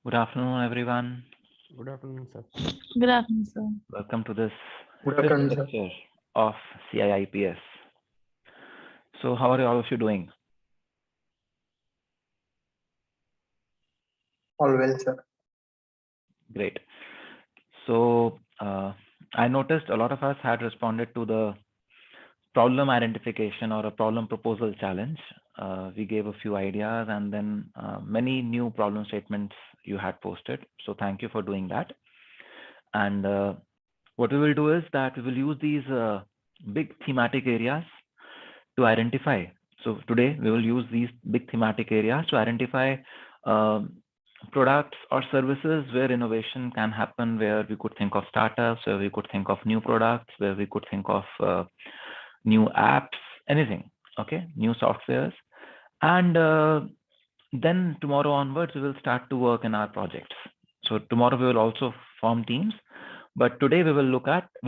Good afternoon, everyone. Good afternoon, sir. Good afternoon, sir. Welcome to this Good fifth afternoon, sir. lecture of CIIPS. So, how are all of you doing? All well, sir. Great. So, I noticed a lot of us had responded to the problem identification or a problem proposal challenge. We gave a few ideas and then many new problem statements you had posted. So, thank you for doing that. And what we will do is that we will use these big thematic areas to identify. So today we will use these big thematic areas to identify products or services where innovation can happen, where we could think of startups, where we could think of new products, where we could think of new apps, anything, okay, new softwares. And then tomorrow onwards, we will start to work in our projects. So tomorrow we will also form teams. But today we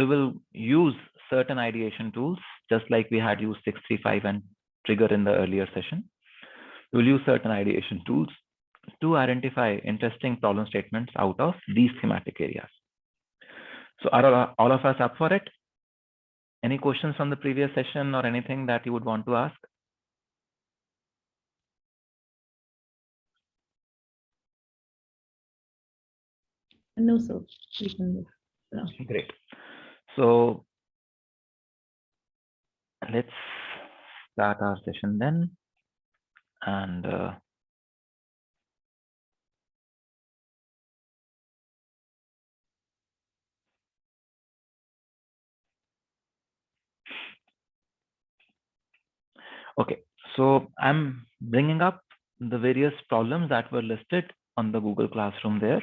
will use certain ideation tools, just like we had used 635 and Trigger in the earlier session. We will use certain ideation tools to identify interesting problem statements out of these thematic areas. So are all of us up for it? Any questions from the previous session or anything that you would want to ask? No, sir. We can move. Great. So let's start our session then. And okay, so I'm bringing up the various problems that were listed on the Google Classroom there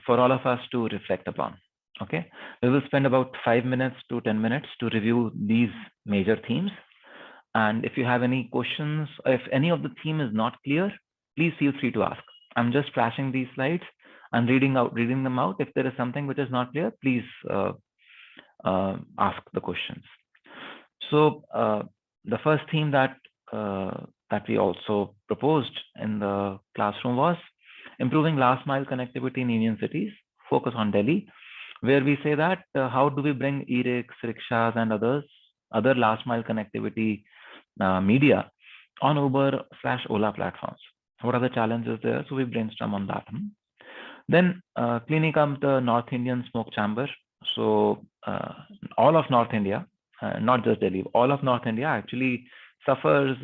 for all of us to reflect upon. Okay, we will spend about 5 minutes to 10 minutes to review these major themes. And if you have any questions, if any of the theme is not clear, please feel free to ask. I'm just flashing these slides. I'm reading them out. If there is something which is not clear, please ask the questions. So the first theme that we also proposed in the classroom was improving last mile connectivity in Indian cities, focus on Delhi, where we say that how do we bring e-rickshaws, rickshaws and other last mile connectivity media on Uber/Ola platforms. What are the challenges there? So we brainstorm on that. Then cleaning up the North Indian smoke chamber. So all of North India, not just Delhi, all of North India actually suffers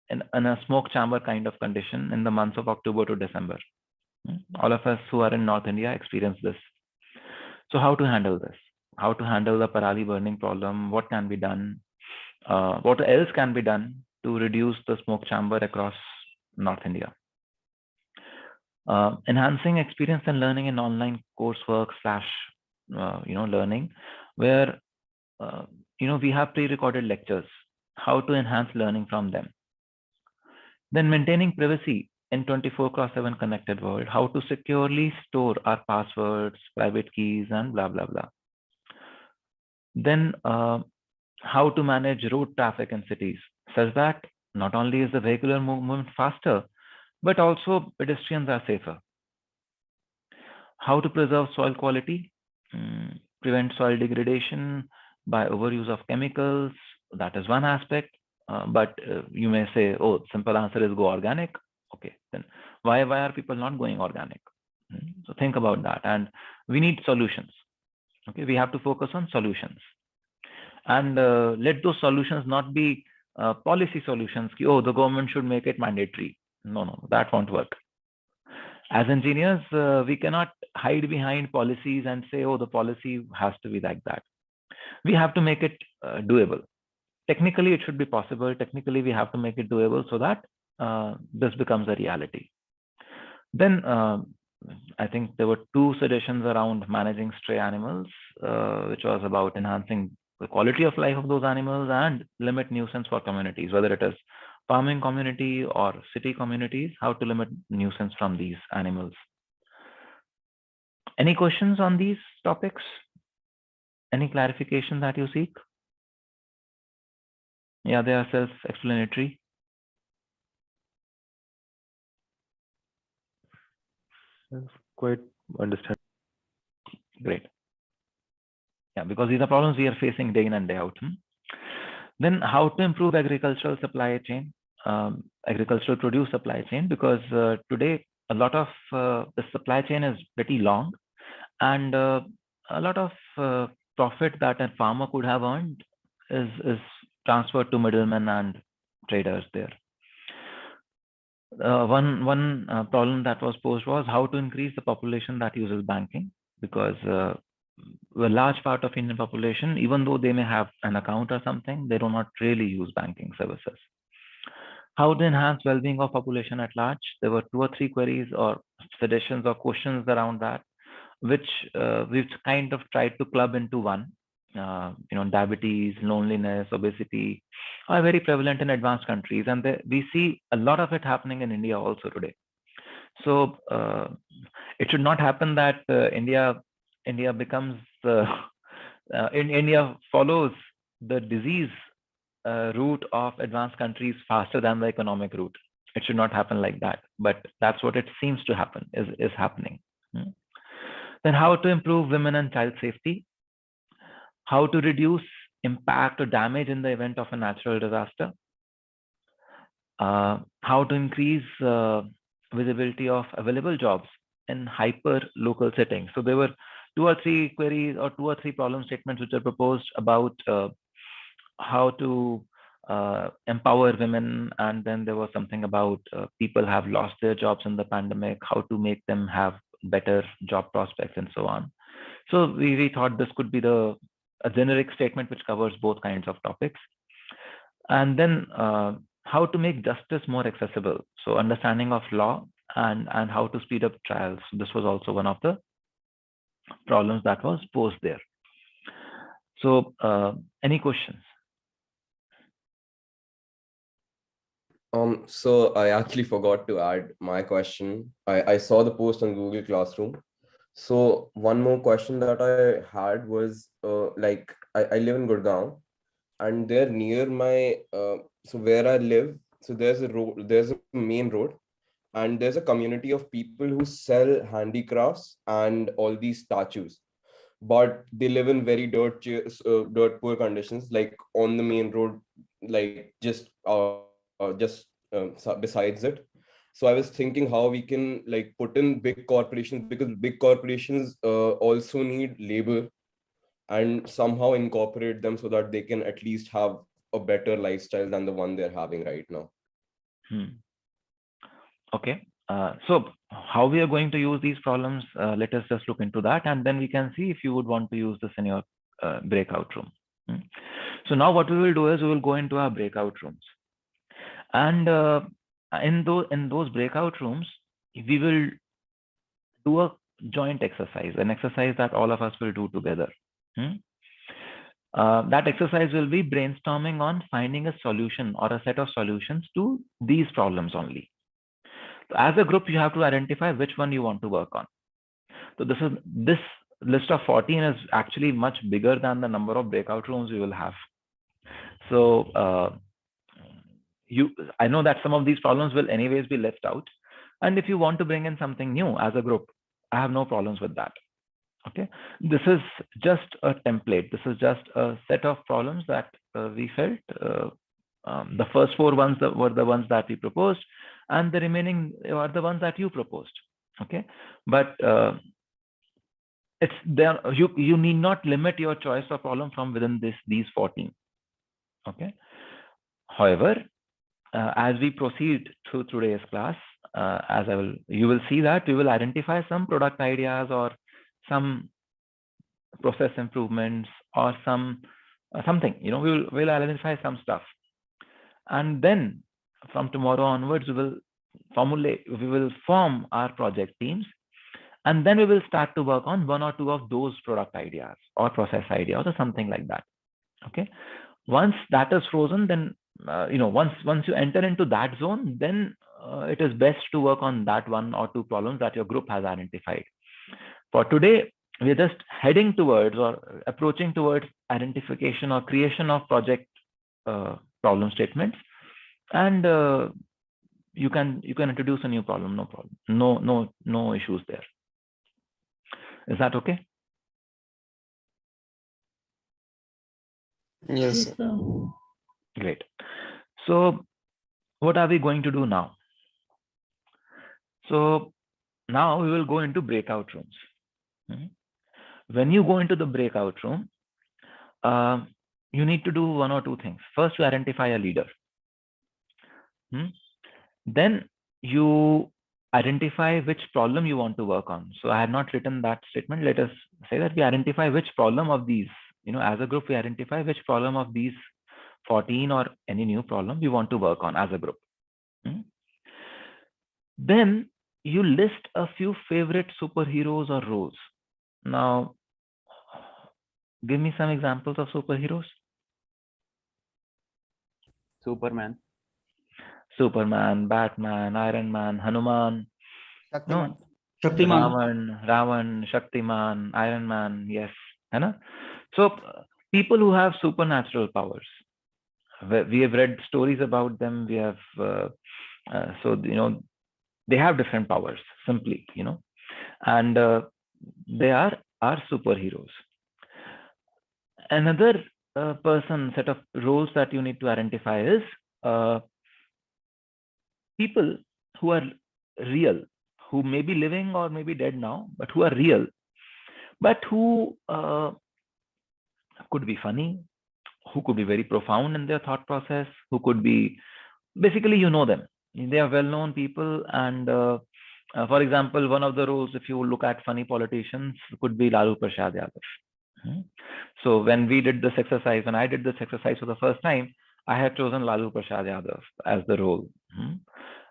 in a smoke chamber kind of condition in the months of October to December. All of us who are in North India experience this. So how to handle this? How to handle the Parali burning problem? What can be done? What else can be done to reduce the smoke chamber across North India? Enhancing experience and learning in online coursework / learning, where we have pre-recorded lectures. How to enhance learning from them? Then maintaining privacy in 24/7 connected world. How to securely store our passwords, private keys, and blah blah blah. Then how to manage road traffic in cities, such that not only is the vehicular movement faster, but also pedestrians are safer. How to preserve soil quality, prevent soil degradation by overuse of chemicals. That is one aspect. But you may say, oh, simple answer is go organic. Okay, then why are people not going organic? So think about that. And we need solutions. Okay, we have to focus on solutions. And let those solutions not be policy solutions. Oh, the government should make it mandatory. No, that won't work. As engineers, we cannot hide behind policies and say, oh, the policy has to be like that. We have to make it doable. Technically, it should be possible. Technically, we have to make it doable so that this becomes a reality. Then I think there were 2 suggestions around managing stray animals, which was about enhancing the quality of life of those animals and limit nuisance for communities, whether it is farming community or city communities, how to limit nuisance from these animals. Any questions on these topics? Any clarification that you seek? Yeah, they are self-explanatory. That's quite understand. Great. Yeah, because these are problems we are facing day in and day out. Then how to improve agricultural supply chain, agricultural produce supply chain, because today a lot of the supply chain is pretty long, and a lot of profit that a farmer could have earned is transferred to middlemen and traders there. One problem that was posed was how to increase the population that uses banking, because a large part of Indian population, even though they may have an account or something, they do not really use banking services. How to enhance well-being of population at large? There were 2 or 3 queries or suggestions or questions around that, which we've kind of tried to club into one. Diabetes, loneliness, obesity are very prevalent in advanced countries, and we see a lot of it happening in India also today. So it should not happen that India becomes India follows the disease route of advanced countries faster than the economic route. It should not happen like that, but that's what it seems to happen is happening. Then how to improve women and child safety, how to reduce impact or damage in the event of a natural disaster, how to increase visibility of available jobs in hyper local settings. So there were 2 or 3 queries or 2 or 3 problem statements which are proposed about how to empower women, and then there was something about people have lost their jobs in the pandemic, how to make them have better job prospects and so on. So we thought this could be a generic statement which covers both kinds of topics. And then how to make justice more accessible, so understanding of law and how to speed up trials. This was also one of the problems that was posed there. So any questions? So I actually forgot to add my question. I saw the post on Google Classroom. So one more question that I had was like I live in Gurgaon, and there near my so where I live, so there's a road, there's a main road, and there's a community of people who sell handicrafts and all these statues, but they live in very dirt poor conditions, like on the main road, like besides it. So I was thinking how we can like put in big corporations, because big corporations also need labor, and somehow incorporate them so that they can at least have a better lifestyle than the one they're having right now. Okay. So how we are going to use these problems, let us just look into that, and then we can see if you would want to use this in your breakout room. So now what we will do is we will go into our breakout rooms, and in those breakout rooms, we will do a joint exercise, an exercise that all of us will do together. That exercise will be brainstorming on finding a solution or a set of solutions to these problems only. So as a group, you have to identify which one you want to work on. So this list of 14 is actually much bigger than the number of breakout rooms we will have. So I know that some of these problems will anyways be left out, and if you want to bring in something new as a group, I have no problems with that. Okay, this is just a template. This is just a set of problems that we felt the first 4 ones were the ones that we proposed, and the remaining are the ones that you proposed. Okay, but it's there. You need not limit your choice of problem from within these 14. Okay. However, as we proceed through today's class, you will see that we will identify some product ideas or some process improvements or something. We'll identify some stuff, and then from tomorrow onwards we will form our project teams, and then we will start to work on 1 or 2 of those product ideas or process ideas or something like that. Okay, once that is frozen, then once you enter into that zone, then it is best to work on that 1 or 2 problems that your group has identified. For today, we are just heading towards or approaching towards identification or creation of project problem statements, and you can introduce a new problem, no problem, no issues there. Is that okay? Yes, Yes, sir. sir. Great. So what are we going to do now? So now we will go into breakout rooms. When you go into the breakout room, you need to do one or two things. First, you identify a leader. Then you identify which problem you want to work on. So I have not written that statement. Let us say that we identify which problem of these, as a group, we identify which problem of these 14 or any new problem we want to work on as a group. Then you list a few favorite superheroes or roles. Now, give me some examples of superheroes. Superman, Batman, Iron Man, Hanuman, Shaktiman. Ravan, Shaktiman, Iron Man, yes. So people who have supernatural powers, we have read stories about them. We have, they have different powers, simply, and they are superheroes. Another set of roles that you need to identify is people who are real, who may be living or may be dead now, but who are real, but who could be funny, who could be very profound in their thought process, who could be, basically, them. They are well-known people. And for example, one of the roles, if you look at funny politicians, could be Lalu Prasad Yadav. So when we did this exercise, when I did this exercise for the first time, I had chosen Lalu Prasad Yadav as the role.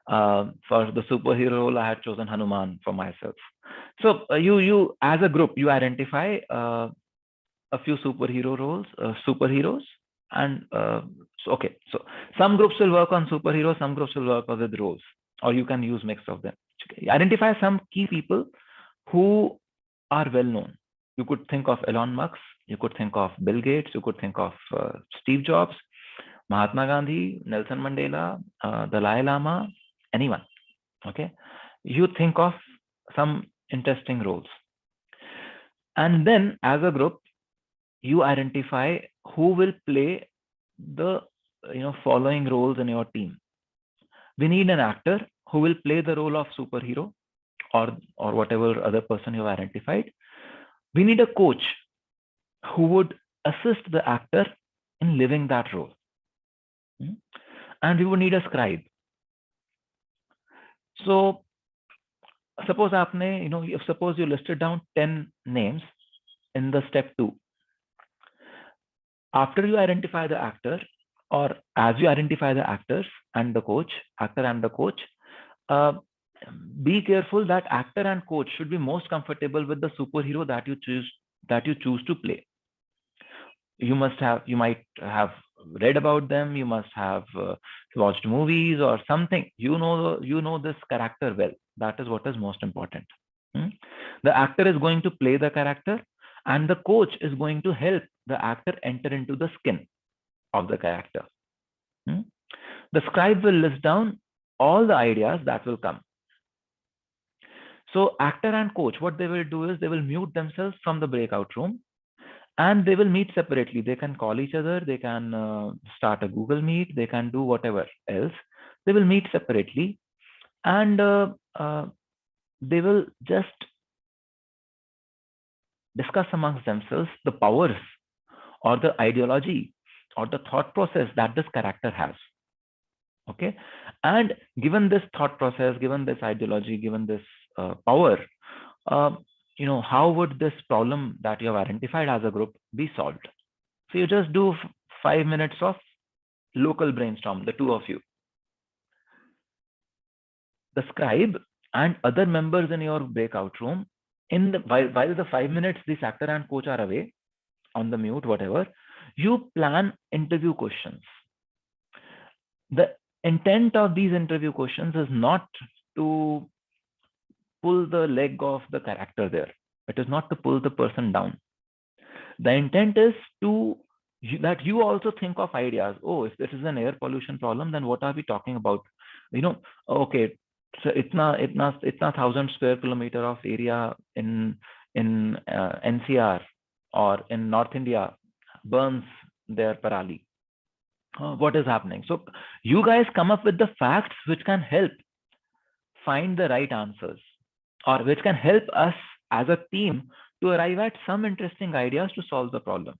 For the superhero role, I had chosen Hanuman for myself. So you as a group, you identify a few superhero roles, superheroes, and so some groups will work on superheroes, some groups will work with roles, or you can use mix of them. Identify some key people who are well known. You could think of Elon Musk, you could think of Bill Gates, you could think of Steve Jobs, Mahatma Gandhi, Nelson Mandela, Dalai Lama, anyone. Okay, you think of some interesting roles, and then as a group, you identify who will play the following roles in your team. We need an actor who will play the role of superhero or whatever other person you have identified. We need a coach who would assist the actor in living that role. And we would need a scribe. So suppose suppose you listed down 10 names in the step 2. After you identify the actor, or as you identify the actor and the coach, be careful that actor and coach should be most comfortable with the superhero that you choose to play. You might have read about them, you must have watched movies or something. You know this character well. That is what is most important. The actor is going to play the character, and the coach is going to help the actor enter into the skin of the character. The scribe will list down all the ideas that will come. So actor and coach, what they will do is they will mute themselves from the breakout room, and they will meet separately. They can call each other, they can start a Google Meet, they can do whatever else. They will meet separately, and they will just discuss amongst themselves the powers or the ideology or the thought process that this character has. Okay, and given this thought process, given this ideology, given this power, how would this problem that you have identified as a group be solved? So you just do 5 minutes of local brainstorm, the two of you. The scribe and other members in your breakout room, while the 5 minutes this actor and coach are away on the mute, whatever, you plan interview questions. The intent of these interview questions is not to pull the leg of the character there. It is not to pull the person down. The intent is that you also think of ideas. Oh, if this is an air pollution problem, then what are we talking about? okay, so itna 1,000 square kilometer of area in NCR or in North India burns their parali. What is happening? So you guys come up with the facts which can help find the right answers, or which can help us as a team to arrive at some interesting ideas to solve the problem.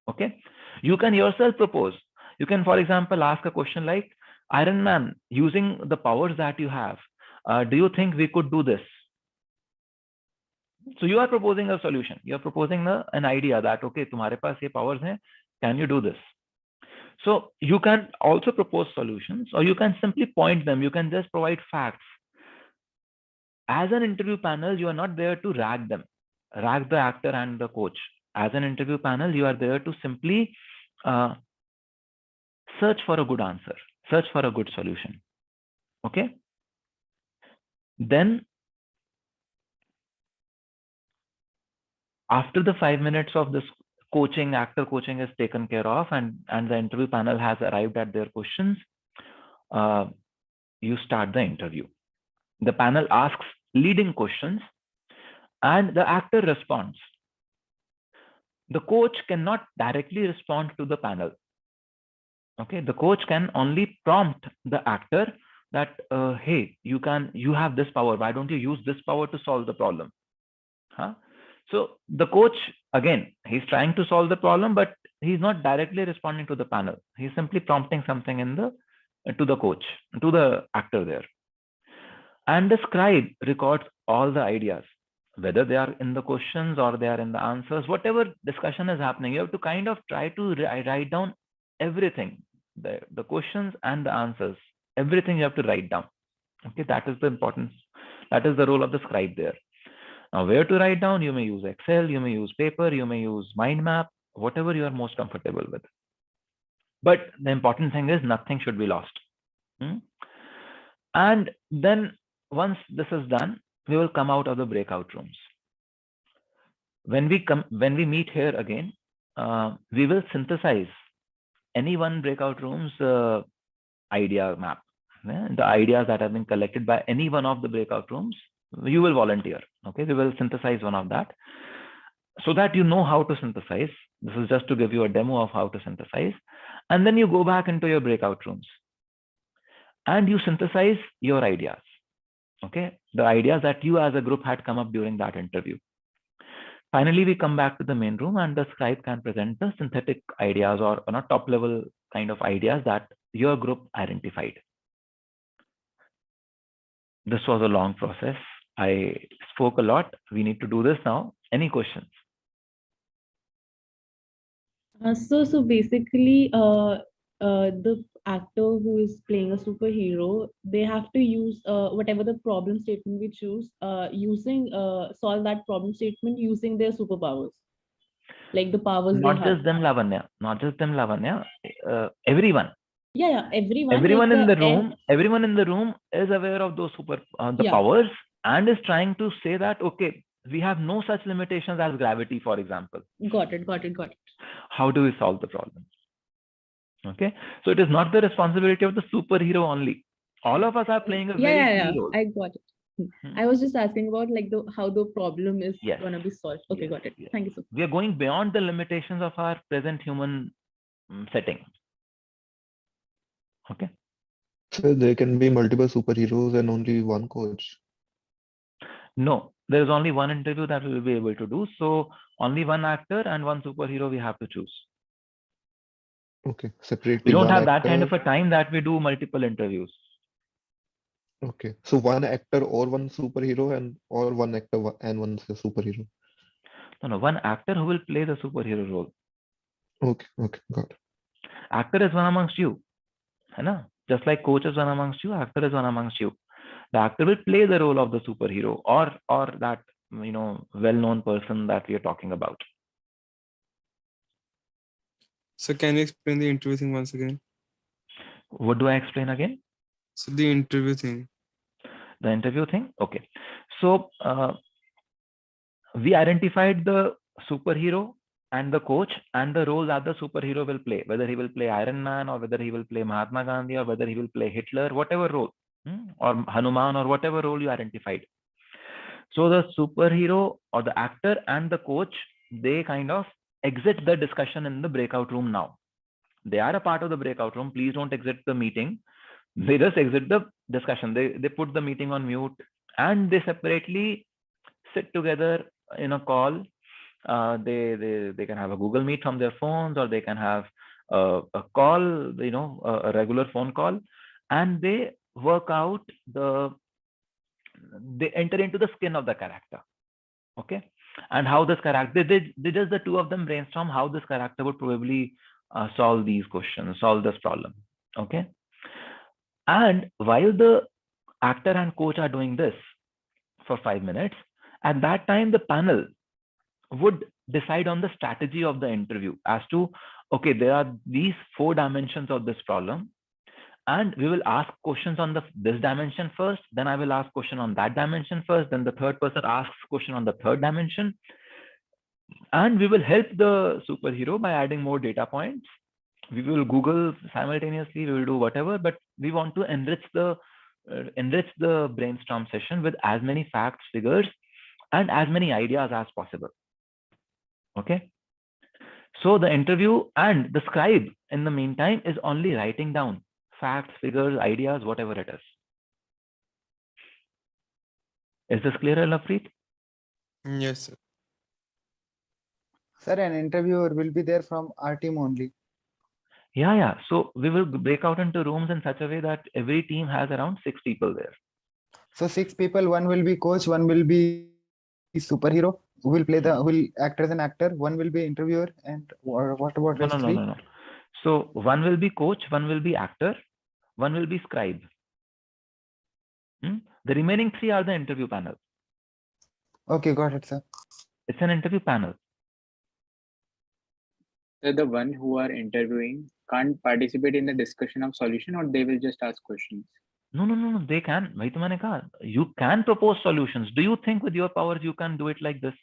Okay, you can yourself propose. You can, for example, ask a question like, Iron Man, using the powers that you have, do you think we could do this? So you are proposing a solution. You are proposing an idea that, okay, तुम्हारे पास ये powers हैं, can you do this? So you can also propose solutions, or you can simply point them. You can just provide facts. As an interview panel, you are not there to rag them, rag the actor and the coach. As an interview panel, you are there to simply search for a good answer, search for a good solution. Okay. Then after the 5 minutes of this coaching, actor coaching is taken care of, and the interview panel has arrived at their questions, you start the interview. The panel asks leading questions and the actor responds. The coach cannot directly respond to the panel. Okay, the coach can only prompt the actor that, hey, you have this power. Why don't you use this power to solve the problem? Huh? So the coach, again, he's trying to solve the problem, but he's not directly responding to the panel. He's simply prompting something to the coach, to the actor there. And the scribe records all the ideas, whether they are in the questions or they are in the answers, whatever discussion is happening. You have to kind of try to write down everything, the questions and the answers, everything you have to write down. Okay, that is the importance. That is the role of the scribe there. Now, where to write down? You may use Excel, you may use paper, you may use mind map, whatever you are most comfortable with. But the important thing is nothing should be lost. And then once this is done, we will come out of the breakout rooms. When we meet here again, we will synthesize any one breakout room's idea map. The ideas that have been collected by any one of the breakout rooms, you will volunteer. Okay, we will synthesize one of that, so that you know how to synthesize. This is just to give you a demo of how to synthesize. And then you go back into your breakout rooms and you synthesize your ideas. Okay, the ideas that you as a group had come up during that interview. Finally, we come back to the main room and the scribe can present the synthetic ideas, or top level kind of ideas that your group identified. This was a long process. I spoke a lot. We need to do this now. Any questions? So basically, the actor who is playing a superhero, they have to use whatever the problem statement we choose, solve that problem statement using their superpowers, like the powers they Not have. just them, Lavanya. Not just them, Lavanya. Everyone. Yeah, everyone. Everyone like in the room. Everyone in the room is aware of those powers, and is trying to say that, okay, we have no such limitations as gravity, for example. Got it. How do we solve the problem? Okay, so it is not the responsibility of the superhero only. All of us are playing a very key role. I got it. I was just asking about like how the problem is gonna be solved. Okay, got it. Thank you so much. We are going beyond the limitations of our present human setting. Okay. So there can be multiple superheroes and only one coach. No, there is only one interview that we will be able to do. So only one actor and one superhero we have to choose. Okay, separately. We don't have that kind of a time that we do multiple interviews. Okay, so one actor or one superhero, or one actor and one superhero. No, one actor who will play the superhero role. Okay, got it. Actor is one amongst you, just like coach is one amongst you, actor is one amongst you. The actor will play the role of the superhero or that well-known person that we are talking about. So can you explain the interview thing once again? What do I explain again? So the interview thing. The interview thing? Okay. So we identified the superhero and the coach and the role that the superhero will play, whether he will play Iron Man or whether he will play Mahatma Gandhi or whether he will play Hitler, whatever role, or Hanuman or whatever role you identified. So the superhero or the actor and the coach, they kind of exit the discussion in the breakout room now. They are a part of the breakout room. Please don't exit the meeting. They just exit the discussion. They put the meeting on mute and they separately sit together in a call. They can have a Google Meet from their phones, or they can have a call, a regular phone call, and they work out they enter into the skin of the character. Okay. And how this character, they just the two of them brainstorm how this character would probably solve these questions, solve this problem. Okay. And while the actor and coach are doing this for 5 minutes, at that time, the panel would decide on the strategy of the interview as to, okay, there are these 4 dimensions of this problem, and we will ask questions on this dimension first, then I will ask question on that dimension first, then the third person asks question on the third dimension, and we will help the superhero by adding more data points. We will Google simultaneously, we will do whatever, but we want to enrich the brainstorm session with as many facts, figures, and as many ideas as possible. Okay. So the interview and the scribe in the meantime is only writing down facts, figures, ideas, whatever it is. Is this clearer, Lafpreet? Yes, sir. Sir, an interviewer will be there from our team only. Yeah. So we will break out into rooms in such a way that every team has around 6 people there. So 6 people, one will be coach, one will be superhero, who will act as an actor, one will be interviewer, and what about rest three? No. So one will be coach, one will be actor, one will be scribe. The remaining 3 are the interview panel. Okay, got it, sir. It's an interview panel. So the one who are interviewing can't participate in the discussion of solution, or they will just ask questions? No, they can. Bhai, tumhane kaha, you can propose solutions. Do you think with your powers you can do it like this?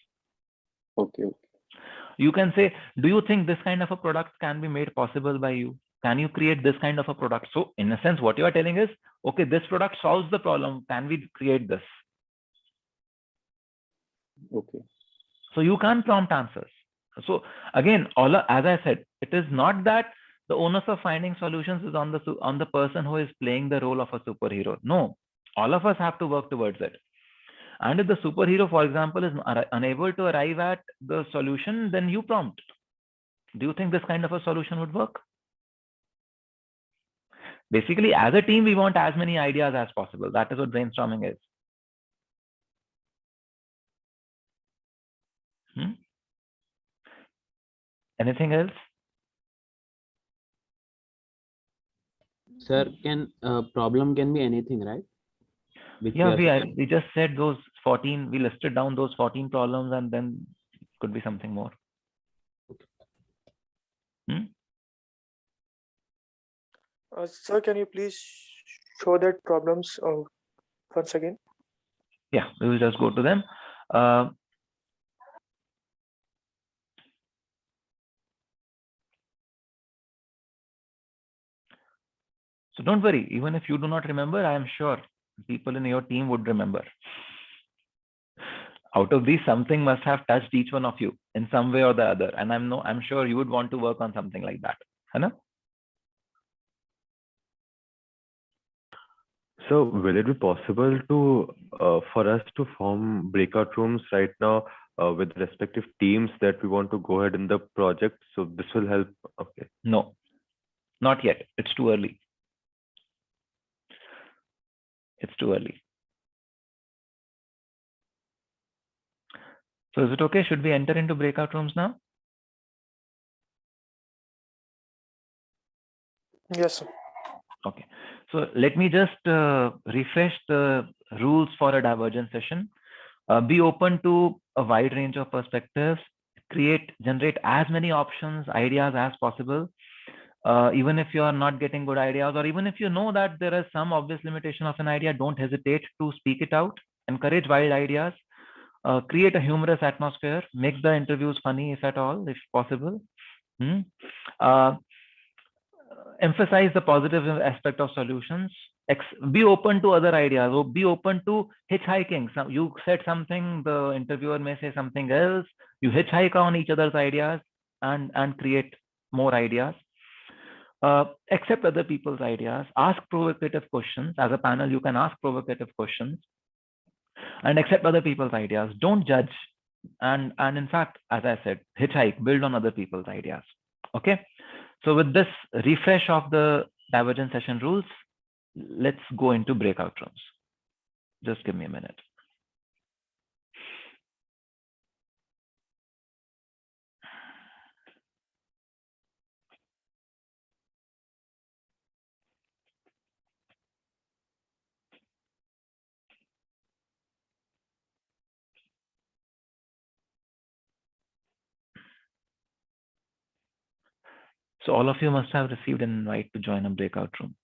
Okay. You can say, do you think this kind of a product can be made possible by you? Can you create this kind of a product? So in a sense, what you are telling is, okay, this product solves the problem. Can we create this? Okay. So you can prompt answers. So again, as I said, it is not that the onus of finding solutions is on the person who is playing the role of a superhero. No, all of us have to work towards it. And if the superhero, for example, is unable to arrive at the solution, then you prompt. Do you think this kind of a solution would work? Basically, as a team, we want as many ideas as possible. That is what brainstorming is. Anything else? Sir, problem can be anything, right? Yeah, we just said those 14, we listed down those 14 problems, and then could be something more. Sir, can you please show that problems once again? Yeah, we will just go to them. So don't worry, even if you do not remember, I am sure people in your team would remember. Out of these, something must have touched each one of you in some way or the other, and I'm sure you would want to work on something like that. Hana? So will it be possible to for us to form breakout rooms right now with respective teams that we want to go ahead in the project? So this will help. Okay. No, not yet. It's too early. It's too early. So is it okay? Should we enter into breakout rooms now? Yes, sir. Okay. So let me just refresh the rules for a divergence session. Be open to a wide range of perspectives. Generate as many options, ideas as possible. Even if you are not getting good ideas, or even if you know that there is some obvious limitation of an idea, don't hesitate to speak it out. Encourage wild ideas. create a humorous atmosphere, make the interviews funny if at all, if possible. Emphasize the positive aspect of solutions. Be open to other ideas, or be open to hitchhiking. So you said something, the interviewer may say something else. You hitchhike on each other's ideas and create more ideas. Accept other people's ideas. Ask provocative questions. As a panel, you can ask provocative questions and accept other people's ideas. Don't judge. And in fact, as I said, hitchhike, build on other people's ideas. Okay. So with this refresh of the divergent session rules, let's go into breakout rooms. Just give me a minute. So all of you must have received an invite to join a breakout room.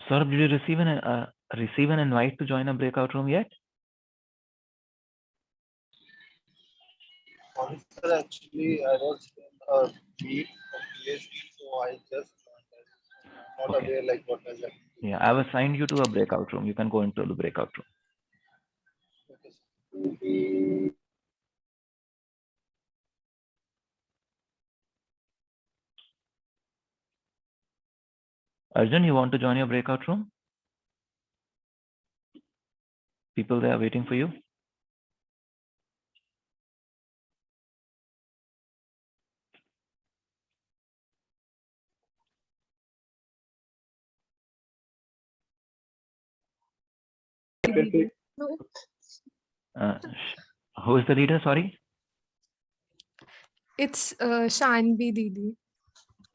Saurabh, did you receive an invite to join a breakout room yet? Sir, actually, I was in a meet of PhD, so I just not Okay. aware like what has happened. Yeah, I've assigned you to a breakout room. You can go into the breakout room. Okay, sir. Arjun, you want to join your breakout room? People there are waiting for you. Who is the leader? Sorry. It's Shanvi Didi.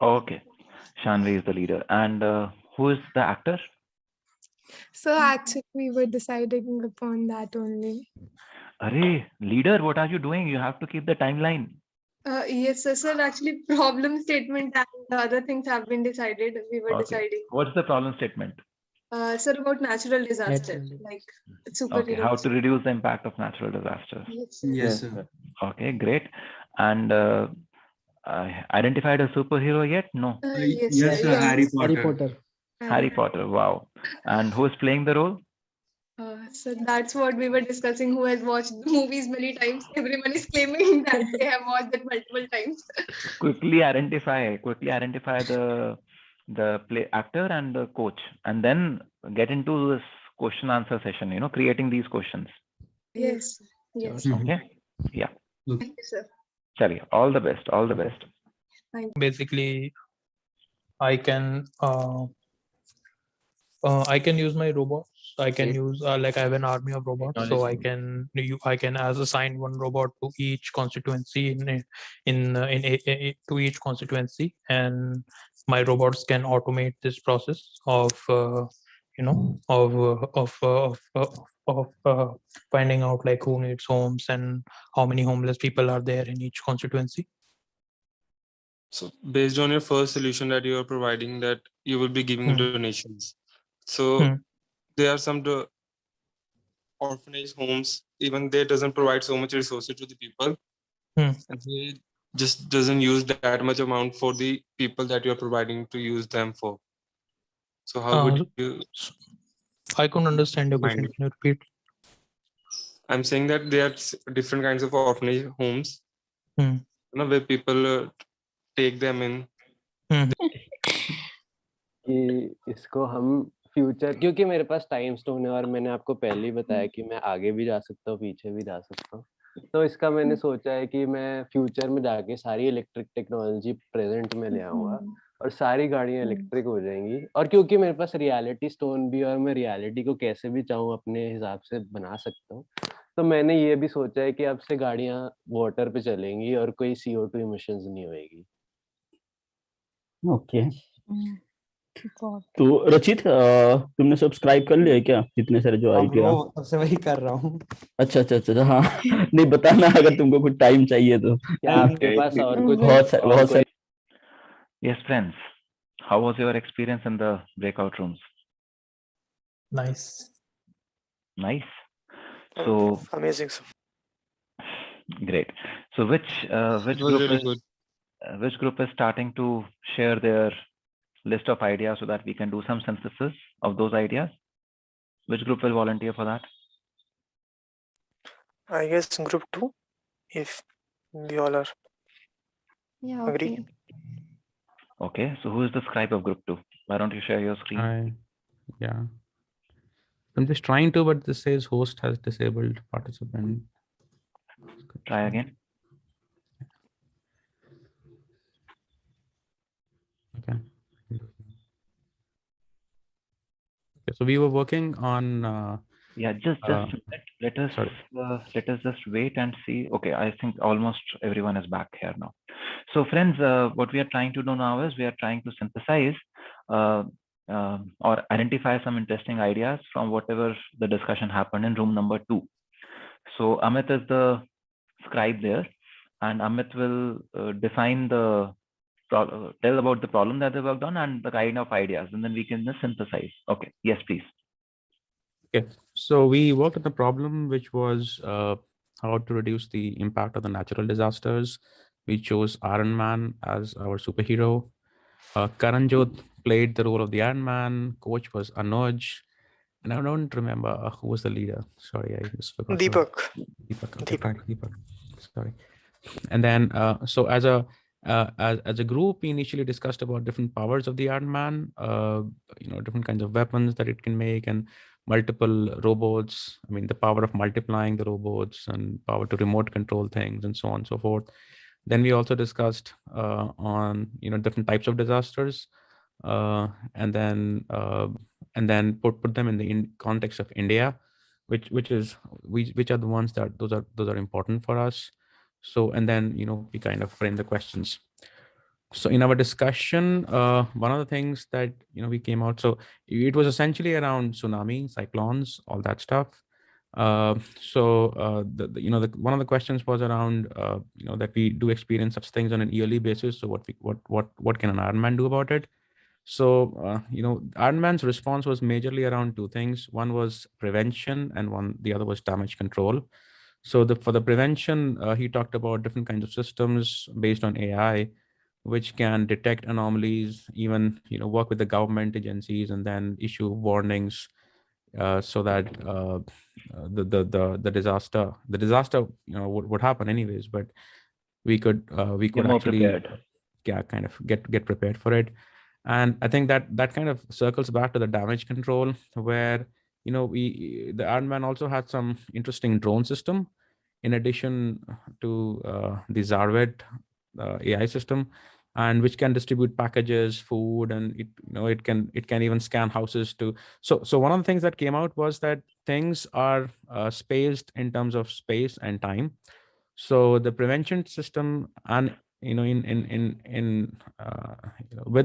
Okay. Shanvi is the leader. And who is the actor? So actually, we were deciding upon that only. Arey, leader, what are you doing? You have to keep the timeline. Yes, sir. Actually, problem statement and the other things have been decided. We were Okay. deciding. What's the problem statement? Sir, about natural disaster, like superheroes. Okay, how to reduce the impact of natural disasters. Yes, sir. Yes, sir. Okay, great. And identified a superhero yet? No. Yes, Yes, sir. sir. Harry Potter. Harry Potter. Wow. And who is playing the role? So that's what we were discussing. Who has watched the movies many times? Everyone is claiming that they have watched it multiple times. Quickly identify the play actor and the coach, and then get into this question answer session, you know, creating these questions. Yes. Yes. Okay. Yeah. Thank you, sir. Chaliye, all the best. All the best. Basically, I can use my robots. I can use like I have an army of robots, so I can as assign one robot to each constituency to each constituency, and my robots can automate this process of finding out like who needs homes and how many homeless people are there in each constituency. So based on your first solution that you are providing, that you will be giving donations. So there are some orphanage homes, even they doesn't provide so much resources to the people. And they just doesn't use that much amount for the people that you are providing to use them for. So how would you? I couldn't understand your question. Can you repeat? I'm saying that there are different kinds of orphanage homes, you know, where people take them in. कि इसको हम future, क्योंकि मेरे पास time stone है और मैंने आपको पहले ही बताया कि मैं आगे भी जा सकता हूँ, पीछे भी जा सकता हूँ, तो इसका मैंने सोचा है कि मैं फ्यूचर में जाके सारी इलेक्ट्रिक टेक्नोलॉजी प्रेजेंट में ले आऊंगा और सारी गाड़ियां इलेक्ट्रिक हो जाएंगी। और क्योंकि मेरे पास रियलिटी स्टोन भी और मैं रियलिटी को कैसे भी चाहूँ अपने हिसाब से बना सकता हूँ, तो मैंने ये भी सोचा है कि अब से गाड़ियां वाटर पे चलेंगी और कोई CO2 इमिशंस नहीं होएगी। Okay. तो रचित तुमने सब्सक्राइब कर लिया है क्या इतने सारे जो हाँ आईटी ब्रो, तब से वही कर रहा हूँ। अच्छा अच्छा अच्छा हाँ नहीं बताना अगर तुमको कुछ टाइम चाहिए तो क्या आपके पास और कुछ बहुत सारे Yes, friends. How was your experience in the breakout rooms? Nice. Nice. So Amazing. great. So which It was really good. which group is starting to share their list of ideas so that we can do some synthesis of those ideas? Which group will volunteer for that? I guess group 2, if we all are Yeah, agree. okay. Okay. So who is the scribe of group 2? Why don't you share your screen? Yeah. I'm just trying to, but this says host has disabled participant. Try again. Okay. Okay, so we were working on Yeah, just a minute. Let us just wait and see. Okay, I think almost everyone is back here now. So friends, what we are trying to do now is we are trying to synthesize or identify some interesting ideas from whatever the discussion happened in room number 2. So Amit is the scribe there, and Amit will define the tell about the problem that they worked on and the kind of ideas, and then we can just synthesize. Okay, yes, please. Okay, so we worked on the problem, which was how to reduce the impact of the natural disasters. We chose Iron Man as our superhero. Karanjot played the role of the Iron Man. Coach was Anuj. And I don't remember who was the leader. Sorry, I just forgot. Deepak. Deepak. Okay, fine, Deepak. Sorry. And then, so as a group, we initially discussed about different powers of the Iron Man. Different kinds of weapons that it can make, and multiple robots. I mean, the power of multiplying the robots and power to remote control things, and so on and so forth. Then we also discussed on different types of disasters, and then put them in the context of India, which are the ones that those are important for us. So, and then we kind of frame the questions. So in our discussion, one of the things that we came out, so it was essentially around tsunami, cyclones, all that stuff. One of the questions was around that we do experience such things on an yearly basis. So what can an Iron Man do about it? So Iron Man's response was majorly around two things. One was prevention, and the other was damage control. So for the prevention, he talked about different kinds of systems based on AI, which can detect anomalies, even work with the government agencies, and then issue warnings, so that the disaster would happen anyways, but we could actually kind of get prepared for it. And I think that kind of circles back to the damage control, where the Iron Man also had some interesting drone system in addition to the Zarvet AI system, and which can distribute packages, food, and it can even scan houses too. So one of the things that came out was that things are spaced in terms of space and time. So the prevention system, and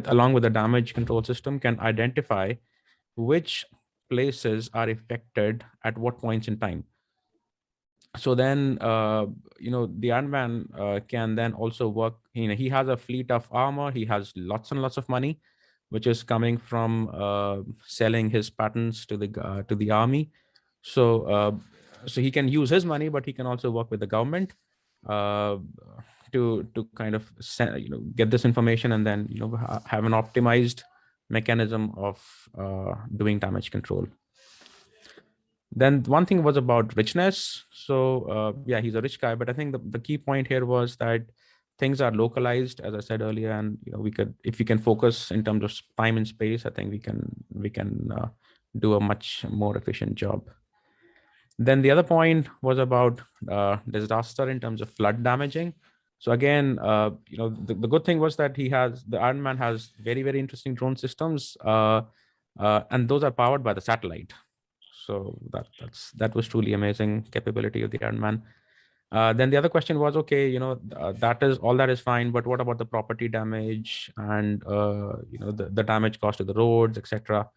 along with the damage control system, can identify which places are affected at what points in time. So then the Iron Man can then also work. He has a fleet of armor. He has lots and lots of money, which is coming from selling his patents to the army. So he can use his money, but he can also work with the government to kind of get this information, and then have an optimized mechanism of doing damage control. Then one thing was about richness. So yeah, he's a rich guy, but I think the key point here was that things are localized, as I said earlier, and if we can focus in terms of time and space, I think we can do a much more efficient job. Then the other point was about disaster in terms of flood damaging. So again, the good thing was that the Iron Man has very, very interesting drone systems, and those are powered by the satellite. So that was truly amazing capability of the Iron Man. Then the other question was, okay, that is all, that is fine, but what about the property damage and the damage caused to the roads, etc.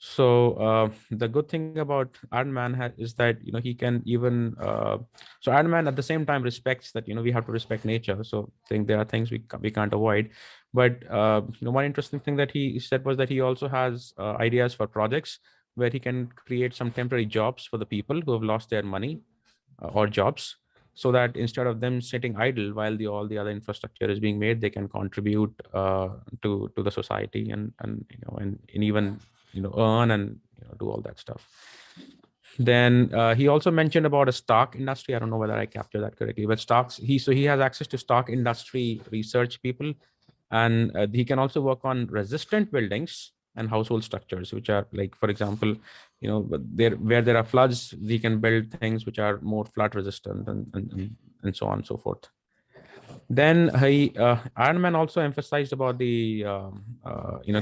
So the good thing about Iron Man is that he can even so Iron Man at the same time respects that we have to respect nature. So I think there are things we can't avoid. But one interesting thing that he said was that he also has ideas for projects where he can create some temporary jobs for the people who have lost their money or jobs, so that instead of them sitting idle while all the other infrastructure is being made, they can contribute to the society and even earn and do all that stuff. Then he also mentioned about a stock industry. I don't know whether I captured that correctly, but stocks. He has access to stock industry research people, and he can also work on resistant buildings and household structures, which are like, for example, where there are floods, we can build things which are more flood resistant and so on and so forth. Then Iron Man also emphasized about the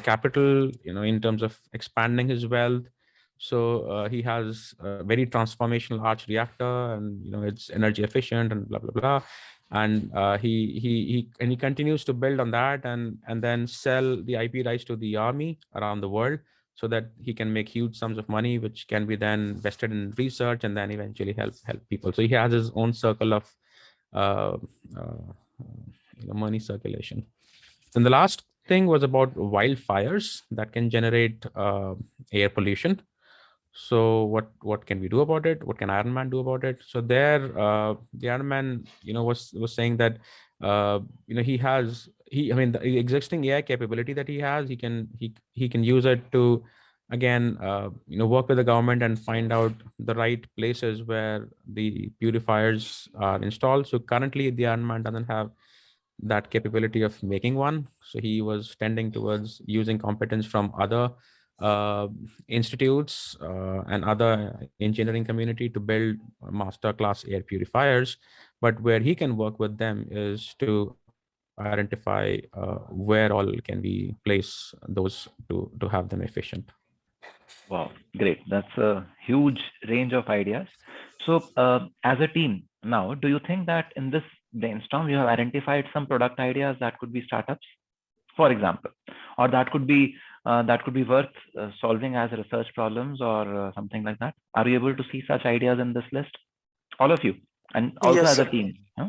capital, in terms of expanding his wealth. So he has a very transformational arch reactor, and it's energy efficient and blah blah blah. And he continues to build on that and then sell the IP rights to the army around the world, so that he can make huge sums of money, which can be then invested in research and then eventually help people. So he has his own circle of money circulation. Then the last thing was about wildfires that can generate air pollution. So what can we do about it? What can Iron Man do about it? So there, the Iron Man, was saying that the existing AI capability that he has, he can use it to again work with the government and find out the right places where the purifiers are installed. So currently the Iron Man doesn't have that capability of making one, so he was tending towards using competence from other institutes and other engineering community to build master class air purifiers. But where he can work with them is to identify where all can we place those to have them efficient. Wow, great. That's a huge range of ideas. So as a team now, do you think that in this brainstorm you have identified some product ideas that could be startups, for example, or that could be worth solving as research problems or something like that? Are you able to see such ideas in this list, all of you, and also Yes, as a sir. team? Huh?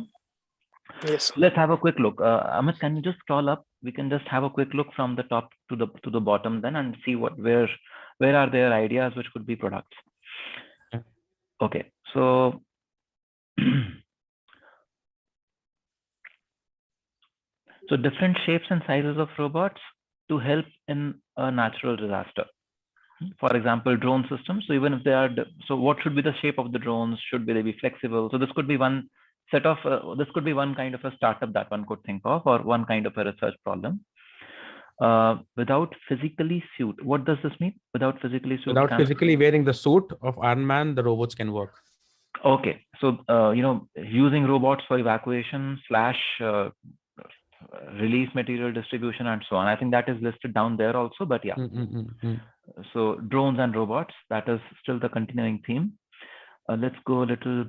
Yes. Let's have a quick look. Amit, can you just scroll up? We can just have a quick look from the top to the bottom then, and see where are there ideas which could be products. Okay, so so different shapes and sizes of robots to help in a natural disaster. For example, drone systems. So even if they are, so what should be the shape of the drones? Should they be flexible? So this could be one set of, this could be one kind of a startup that one could think of, or one kind of a research problem. Without physically suit. What does this mean? Without physically suit. Without physically wearing the suit of Iron Man, the robots can work. Okay, so using robots for evacuation / release material distribution and so on. I think that is listed down there also, but yeah. So drones and robots, that is still the continuing theme. Let's go a little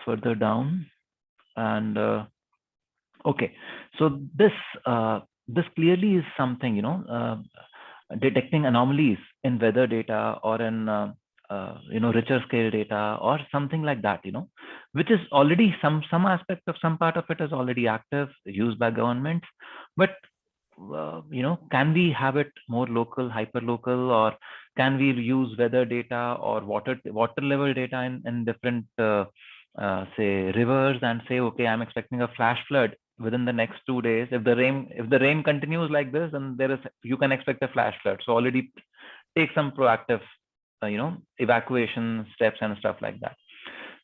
further down. And okay, so this clearly is something, detecting anomalies in weather data or in richer scale data or something like that, which is already some aspect of some part of it is already active, used by governments. But can we have it more local, hyper local, or can we use weather data or water level data in different say rivers, and say, okay, I'm expecting a flash flood within the next 2 days. If the rain continues like this, then you can expect a flash flood. So already take some proactive evacuation steps and stuff like that.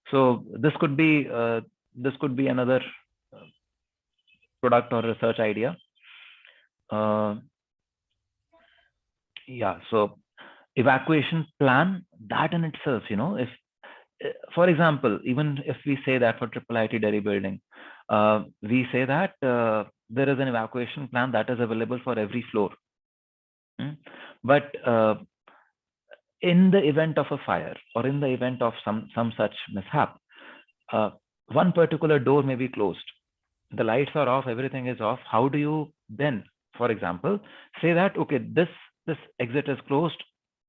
So this could be another product or research idea. Yeah, so evacuation plan, that in itself, if for example, even if we say that for IIIT Delhi building, we say that there is an evacuation plan that is available for every floor. But in the event of a fire or in the event of some such mishap, one particular door may be closed. The lights are off, everything is off. How do you then, for example, say that, okay, this exit is closed,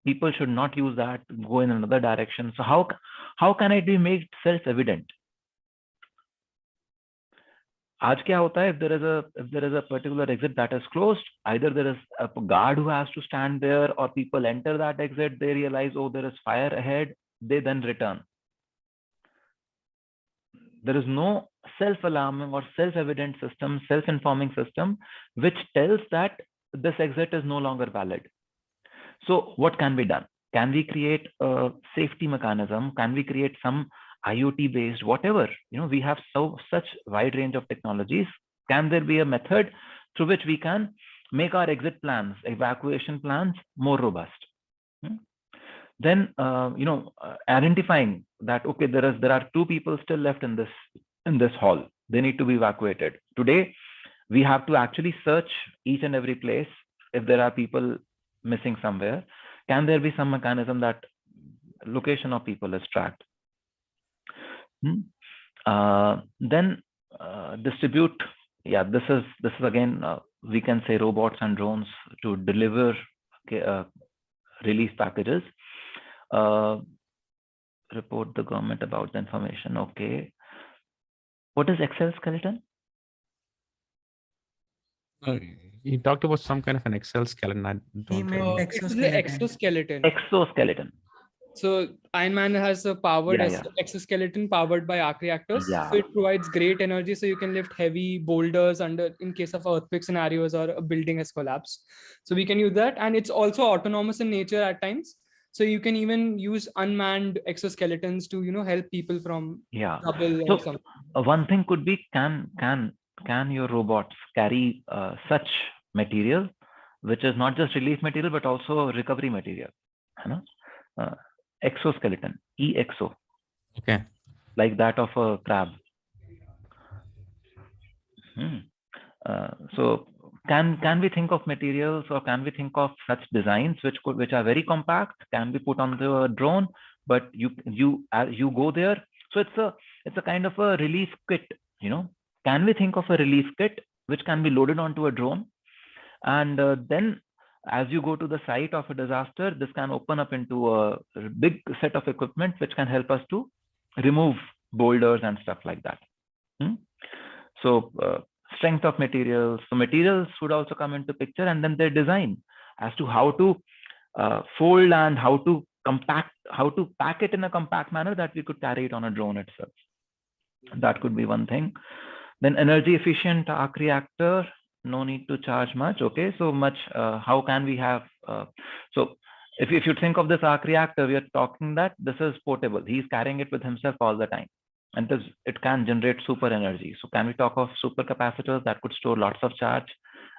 people should not use that, go in another direction. So how can it be made self-evident? आज क्या होता है, if there is a particular exit that is closed, either there is a guard who has to stand there, or people enter that exit, they realize, oh, there is fire ahead, they then return. There is no self-alarming or self-evident system, self-informing system, which tells that this exit is no longer valid. So what can be done? Can we create a safety mechanism? Can we create some IoT based, whatever, we have such wide range of technologies. Can there be a method through which we can make our exit plans, evacuation plans more robust? Then, identifying that, okay, there are 2 people still left in this hall. They need to be evacuated. Today, we have to actually search each and every place if there are people missing somewhere. Can there be some mechanism that location of people is tracked? Then distribute. Yeah, this is again, we can say robots and drones to deliver relief packages. Report the government about the information. Okay. What is exoskeleton? You talked about some kind of an exoskeleton. I don't really- Exoskeleton. Exoskeleton. So Iron Man has a powered Yeah. exoskeleton powered by arc reactors. Yeah. So it provides great energy, so you can lift heavy boulders in case of earthquake scenarios or a building has collapsed. So we can use that, and it's also autonomous in nature at times. So you can even use unmanned exoskeletons to help people from trouble or So something. one thing could be, can your robots carry such material, which is not just relief material but also recovery material? Exoskeleton, EXO. Okay. Like that of a crab. So can we think of materials, or can we think of such designs which are very compact, can be put on the drone, but you go there? So it's a kind of a relief kit. Can we think of a relief kit which can be loaded onto a drone, and then as you go to the site of a disaster, this can open up into a big set of equipment which can help us to remove boulders and stuff like that. So strength of materials. So materials would also come into picture, and then their design as to how to fold and how to pack it in a compact manner that we could carry it on a drone itself. That could be one thing. Then energy efficient arc reactor. No need to charge much. Okay, so much. How can we have? So if you think of this arc reactor, we are talking that this is portable. He's carrying it with himself all the time, and it can generate super energy. So can we talk of super capacitors that could store lots of charge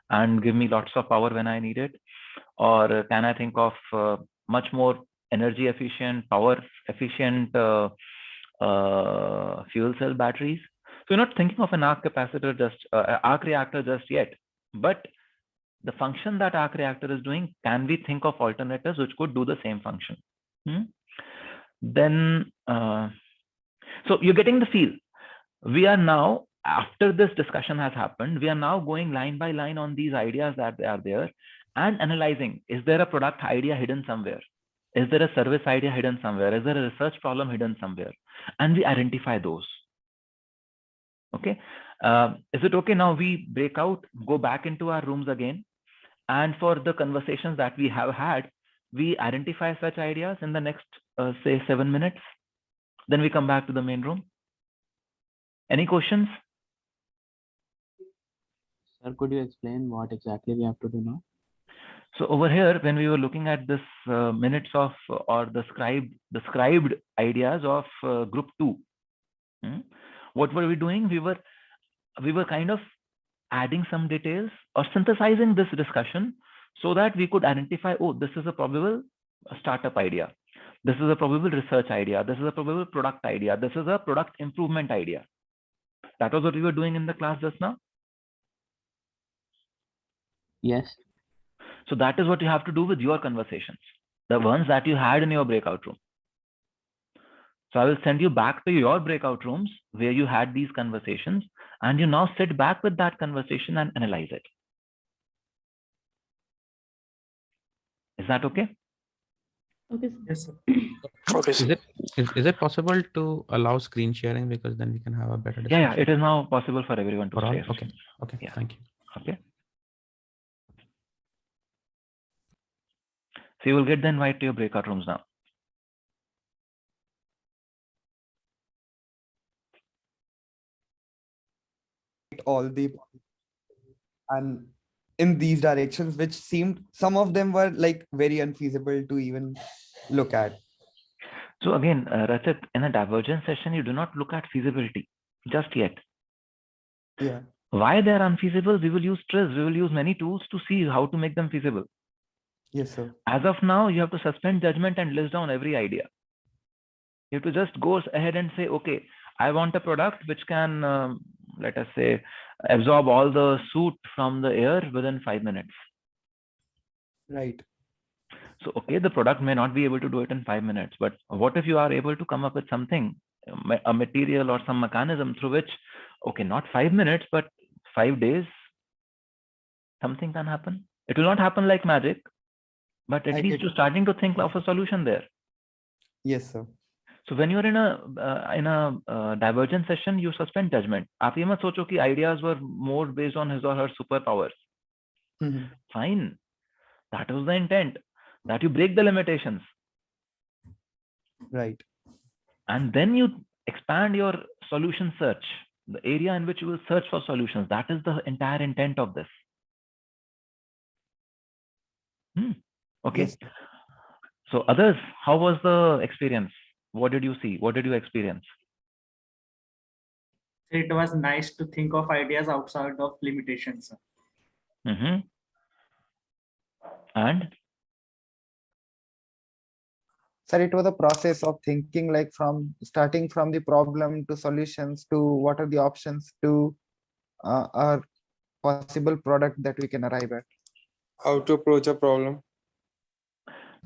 and give me lots of power when I need it? Or can I think of much more energy efficient, power efficient fuel cell batteries? So you're not thinking of an arc reactor just yet, but the function that arc reactor is doing, can we think of alternatives which could do the same function? Then, so you're getting the feel. We are now, after this discussion has happened, we are now going line by line on these ideas that are there and analyzing, is there a product idea hidden somewhere? Is there a service idea hidden somewhere? Is there a research problem hidden somewhere? And we identify those. Okay, is it okay now we break out, go back into our rooms again, and for the conversations that we have had, we identify such ideas in the next say 7 minutes, then we come back to the main room. Any questions? Sir, could you explain what exactly we have to do now? So over here, when we were looking at this minutes of or the scribed ideas of group 2, what were we doing? We were kind of adding some details or synthesizing this discussion so that we could identify, oh, this is a probable startup idea. This is a probable research idea. This is a probable product idea. This is a product improvement idea. That was what we were doing in the class just now. Yes. So that is what you have to do with your conversations, the ones that you had in your breakout room. So I will send you back to your breakout rooms where you had these conversations, and you now sit back with that conversation and analyze it. Is that okay? Okay. Yes, sir. Is it possible to allow screen sharing, because then we can have a better discussion? Yeah, it is now possible for everyone to For all? share. Okay, Yeah. thank you. Okay. So you will get the invite to your breakout rooms now. All the and in these directions, which seemed some of them were like very unfeasible to even look at. So again, Rachit, in a divergence session, you do not look at feasibility just yet. Yeah. Why they are unfeasible? We will use TRIZ. We will use many tools to see how to make them feasible. Yes, sir. As of now, you have to suspend judgment and list down every idea. You have to just go ahead and say, okay, I want a product which can, let us say, absorb all the soot from the air within 5 minutes. Right. So, okay, the product may not be able to do it in 5 minutes, but what if you are able to come up with something, a material or some mechanism through which, okay, not 5 minutes, but 5 days, something can happen. It will not happen like magic, but at least you're starting to think of a solution there. Yes, sir. So when you're in a divergent session, you suspend judgment. आप ये मत सोचो कि ideas were more based on his or her superpowers. Fine, that was the intent, that you break the limitations. Right. And then you expand your solution search, the area in which you will search for solutions. That is the entire intent of this. Okay. Yes. So others, how was the experience? What did you see? What did you experience? It was nice to think of ideas outside of limitations. And? Sir, it was a process of thinking, like from starting from the problem to solutions to what are the options to our possible product that we can arrive at. How to approach a problem.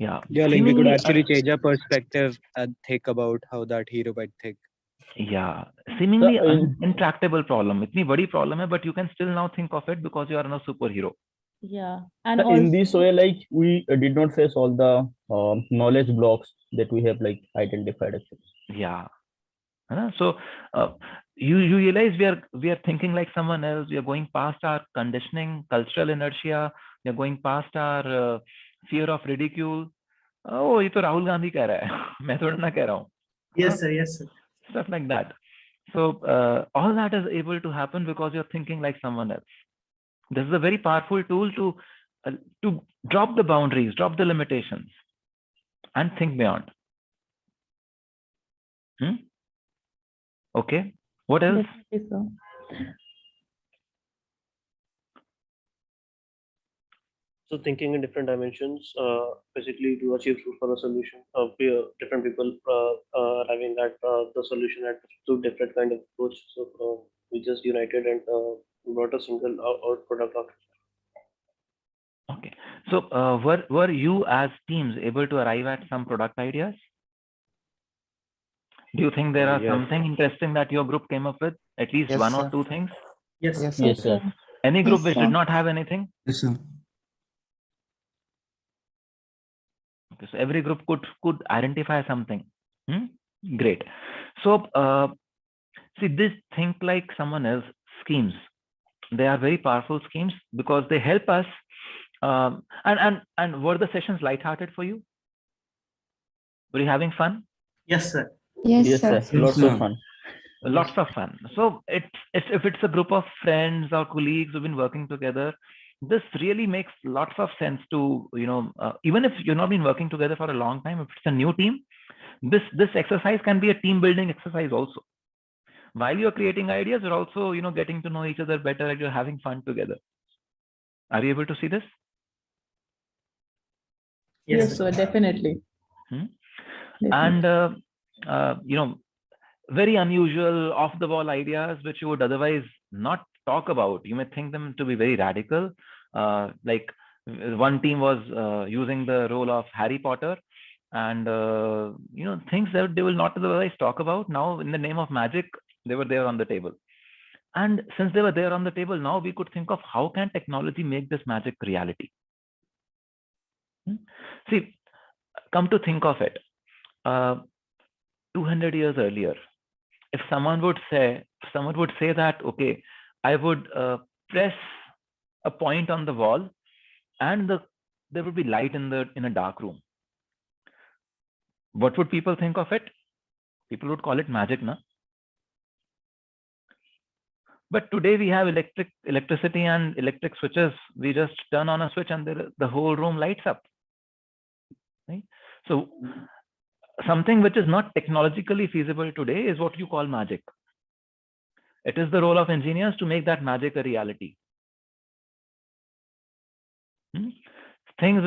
Yeah. Yeah, like we could actually change our perspective and think about how that hero might think. Yeah, seemingly intractable problem. इतनी बड़ी problem है, but you can still now think of it because you are a superhero. Yeah, and So in this way, like we did not face all the knowledge blocks that we have like identified. Actually. Yeah. So you realize we are thinking like someone else. We are going past our conditioning, cultural inertia. We are going past our fear of ridicule. Oh, ये तो राहुल गांधी कह रहा है, मैं थोड़ा ना कह रहा हूँ. Yes, sir. Yes, sir. Stuff like that. So all that is able to happen because you're thinking like someone else. This is a very powerful tool to drop the boundaries, drop the limitations, and think beyond. Okay. What else? So thinking in different dimensions, basically to achieve for the solution. Different people arriving at the solution at two different kind of approach. So we just united and brought a single out product out. Okay. So were you as teams able to arrive at some product ideas? Do you think there are something interesting that your group came up with? At least one or two things? Yes. Yes, sir. Any group which did not have anything? Yes, sir. Okay, so every group could identify something. Great. So see, this think like someone else schemes. They are very powerful schemes because they help us. And were the sessions lighthearted for you? Were you having fun? Yes, sir. Yes, sir. Lots of fun. Lots of fun. So if it's a group of friends or colleagues who've been working together, this really makes lots of sense to, even if you've not been working together for a long time, if it's a new team, this exercise can be a team building exercise also. While you're creating ideas, you're also, getting to know each other better and you're having fun together. Are you able to see this? Yes, sir, definitely. And, very unusual off the wall ideas, which you would otherwise not talk about. You may think them to be very radical. Like one team was using the role of Harry Potter and things that they will not otherwise talk about. Now, in the name of magic, they were there on the table. And since they were there on the table, now we could think of how can technology make this magic reality. See, come to think of it, 200 years earlier, if someone would say that, okay, I would press a point on the wall and there would be light in a dark room. What would people think of it? People would call it magic, na? But today we have electricity and electric switches. We just turn on a switch and the whole room lights up. Right? So something which is not technologically feasible today is what you call magic. It is the role of engineers to make that magic a reality. Things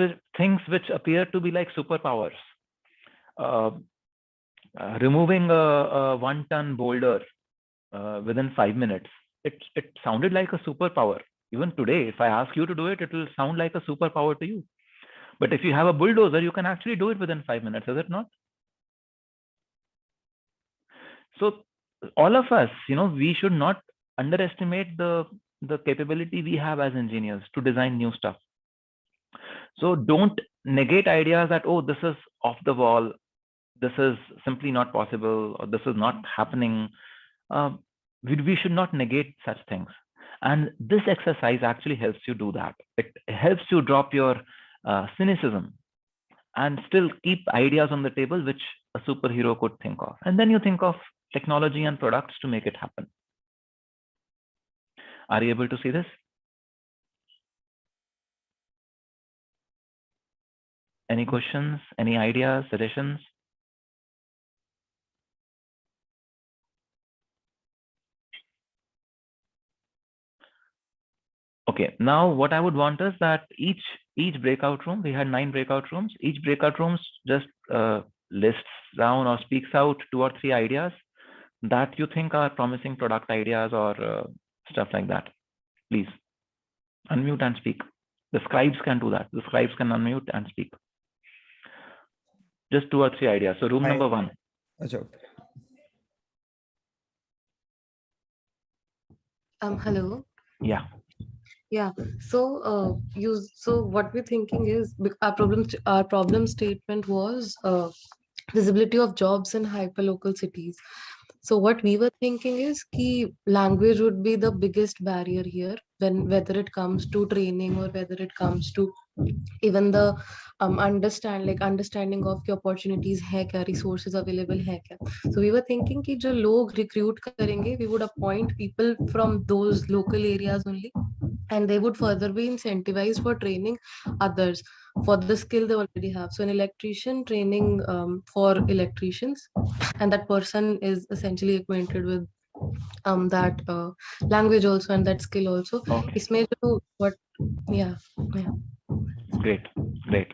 which appear to be like superpowers. Removing a 1-ton boulder within 5 minutes. It sounded like a superpower. Even today, if I ask you to do it, it will sound like a superpower to you. But if you have a bulldozer, you can actually do it within 5 minutes, is it not? So all of us, we should not underestimate the capability we have as engineers to design new stuff. So don't negate ideas that, oh, this is off the wall, this is simply not possible, or this is not happening. We should not negate such things. And this exercise actually helps you do that. It helps you drop your cynicism and still keep ideas on the table which a superhero could think of. And then you think of technology and products to make it happen. Are you able to see this? Any questions, any ideas, suggestions? Okay, now what I would want is that each breakout room, we had 9 breakout rooms, each breakout rooms just lists down or speaks out 2 or 3 ideas that you think are promising product ideas or stuff like that. Please unmute and speak. The scribes can do that. The scribes can unmute and speak. Just 2 or 3 ideas. So room number 1. Hello. Yeah. Yeah. So what we're thinking is our problem statement was visibility of jobs in hyperlocal cities. So what we were thinking is key language would be the biggest barrier here, whether it comes to training or whether it comes to even the understanding of the opportunities hai kya, resources available hai kya. So we were thinking ki jo log recruit karenge, we would appoint people from those local areas only, and they would further be incentivized for training others for the skill they already have. So an electrician training for electricians, and that person is essentially acquainted with that language also and that skill also. Okay. Great.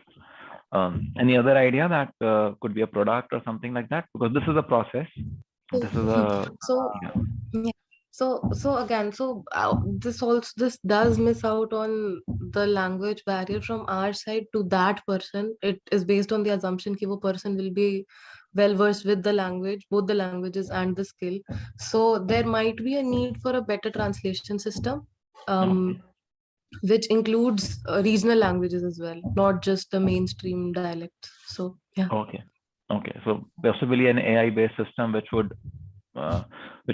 Any other idea that could be a product or something like that? Because this is a process. This is a this does miss out on the language barrier from our side to that person. It is based on the assumption that wo person will be well versed with the language, both the languages and the skill. So there might be a need for a better translation system, which includes regional languages as well, not just the mainstream dialects. So yeah. Okay. So possibly an AI-based system which would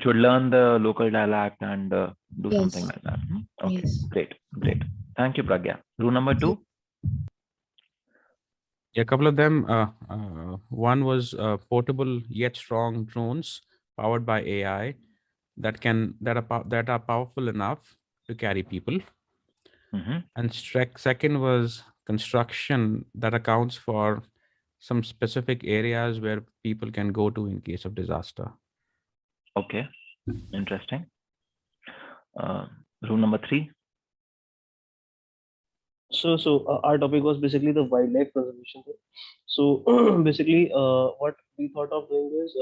learn the local dialect and do something like that. Okay. Yes. Great. Thank you, Pragya. Rule number 2. Yeah, a couple of them. One was portable yet strong drones powered by AI that are powerful enough to carry people. And second was construction that accounts for some specific areas where people can go to in case of disaster. Okay, interesting. Rule number 3. So our topic was basically the wildlife conservation thing. So basically, what we thought of doing is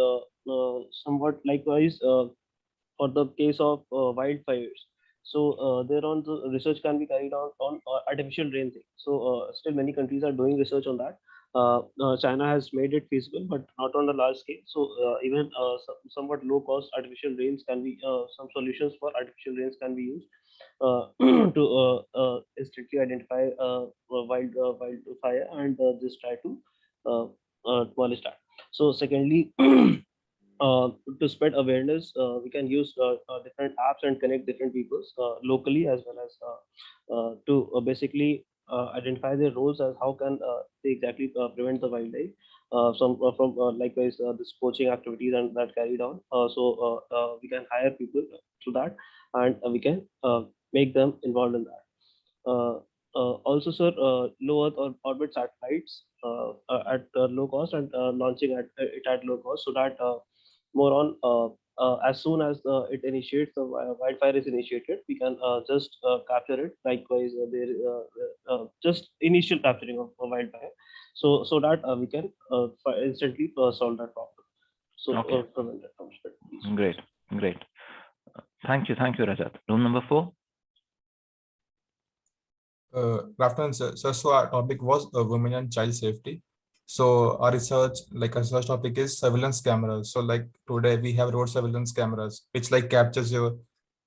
somewhat likewise for the case of wildfires. So thereon the research can be carried out on artificial rain thing. So still many countries are doing research on that. China has made it feasible, but not on a large scale. So even somewhat low cost artificial rains can be some solutions for artificial rains can be used to instantly identify wildfire and just try to polish that. So secondly, to spread awareness, we can use different apps and connect different peoples locally as well as to basically identify their roles as how can they exactly prevent the wildlife from likewise this poaching activities and that carried on. We can hire people to that, and we can make them involved in that. Also, sir, low Earth orbit satellites at low cost and launching it at low cost, so that more on as soon as it initiates the wildfire is initiated, we can just capture it. Likewise, there just initial capturing of a wildfire, so that we can instantly solve that problem. So Okay. prevent it from spreading. Great, great. Thank you, Rajat. Room number 4. Good afternoon, sir. So our topic was women and child safety. So our research topic is surveillance cameras. So like today we have road surveillance cameras, which like captures your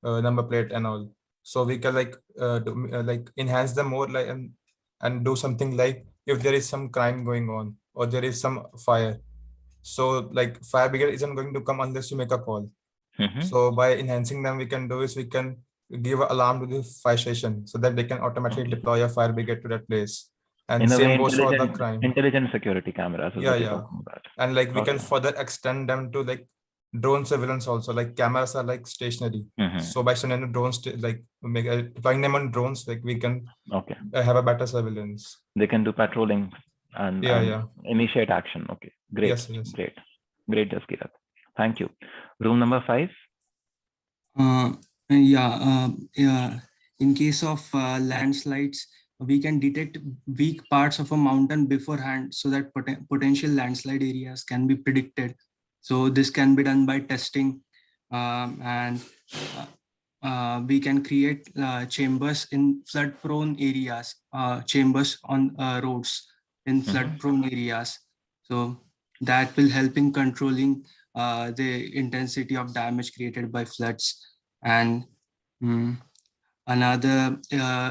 number plate and all. So we can like enhance them more like and do something like if there is some crime going on or there is some fire. So like fire brigade isn't going to come unless you make a call. So by enhancing them, we can do is we can give an alarm to the fire station so that they can automatically deploy a fire brigade to that place. And In a way, same goes for the crime. intelligent security cameras is Yeah, what you're yeah. talking about. And like we can Okay. further extend them to like drone surveillance also. Like cameras are like stationary. So by sending the drones to like deploying them on drones, like we can Okay. have a better surveillance. They can do patrolling and, Yeah, and yeah. initiate action. Okay, great, Yes, yes. great, Jaskirat. Thank you. Room number 5. Yeah, in case of landslides, we can detect weak parts of a mountain beforehand so that potential landslide areas can be predicted. So this can be done by testing, and we can create chambers in flood-prone areas, chambers on roads in flood-prone areas. So that will help in controlling the intensity of damage created by floods. And another,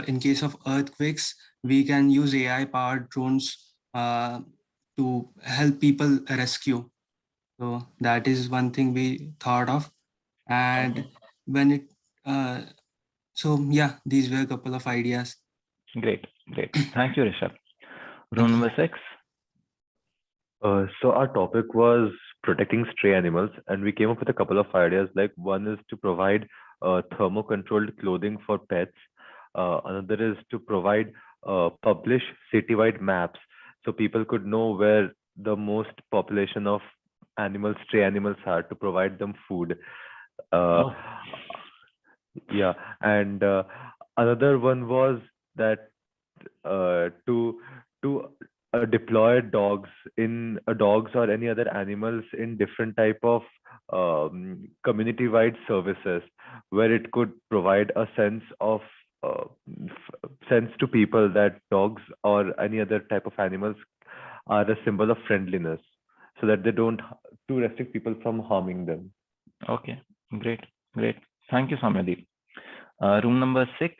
in case of earthquakes, we can use AI-powered drones to help people rescue. So that is one thing we thought of. And when it, so yeah, these were a couple of ideas. Great. Thank you, Rishabh. Room number 6. So our topic was protecting stray animals, and we came up with a couple of ideas. Like one is to provide thermo-controlled clothing for pets. Another is to provide publish citywide maps so people could know where the most population of animals, stray animals are, to provide them food. Yeah, and another one was that to deploy dogs or any other animals in different type of community-wide services, where it could provide a sense to people that dogs or any other type of animals are a symbol of friendliness, so that they don't to restrict people from harming them. Okay, great. Thank you, Soumyadeep. Room number 6.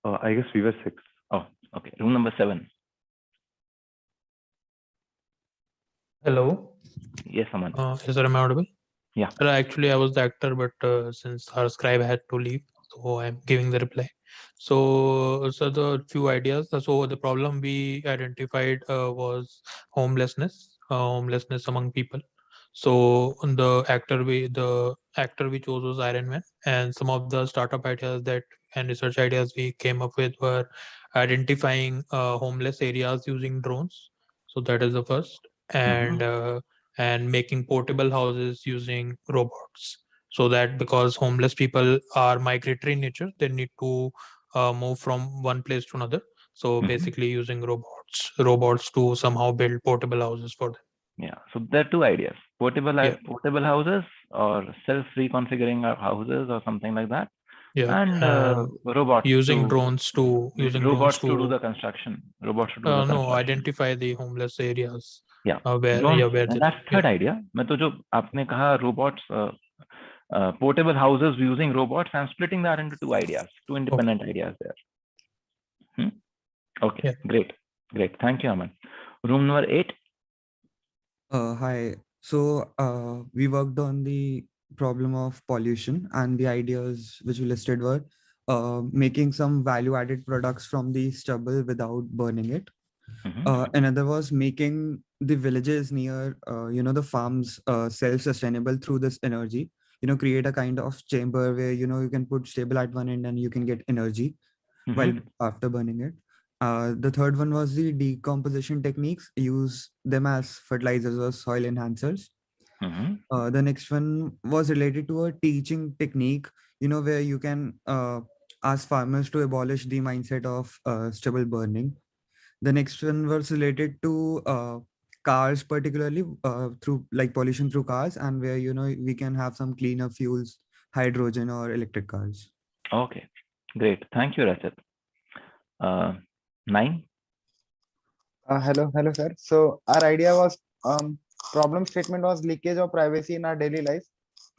I guess we were 6. Oh, okay. Room number 7. Hello. Yes, Aman. Yes, sir, am I audible? Yeah. Actually, I was the actor, but since our scribe had to leave, so I'm giving the reply. So the few ideas. So the problem we identified was homelessness among people. So the actor we chose was Iron Man, and some of the startup ideas and research ideas we came up with were identifying homeless areas using drones. So that is the first, and making portable houses using robots. So that because homeless people are migratory in nature, they need to move from one place to another. So basically using robots to somehow build portable houses for them. Yeah, so there are 2 ideas: portable houses or self-reconfiguring houses or something like that. Yeah. and robots Using to drones to robots to do the construction. Robots to do the no, construction. identify the homeless areas. Yeah. Where Drones, where and that's third idea. मैं तो जो आपने कहा robots, portable houses using robots, I'm splitting that into two ideas, two independent ideas there. Okay, great. Thank you, Aman. Room number 8. Hi. So we worked on the problem of pollution, and the ideas which we listed were making some value-added products from the stubble without burning it. Another was making the villages near, the farms self-sustainable through this energy. Create a kind of chamber where you can put stable at one end and you can get energy while after burning it. The third one was the decomposition techniques, use them as fertilizers or soil enhancers. The next one was related to a teaching technique, where you can ask farmers to abolish the mindset of stubble burning. The next one was related to cars, particularly through like pollution through cars, and where we can have some cleaner fuels, hydrogen or electric cars. Okay, great. Thank you, Rachit. 9. Hello, sir. So our idea was problem statement was leakage of privacy in our daily life.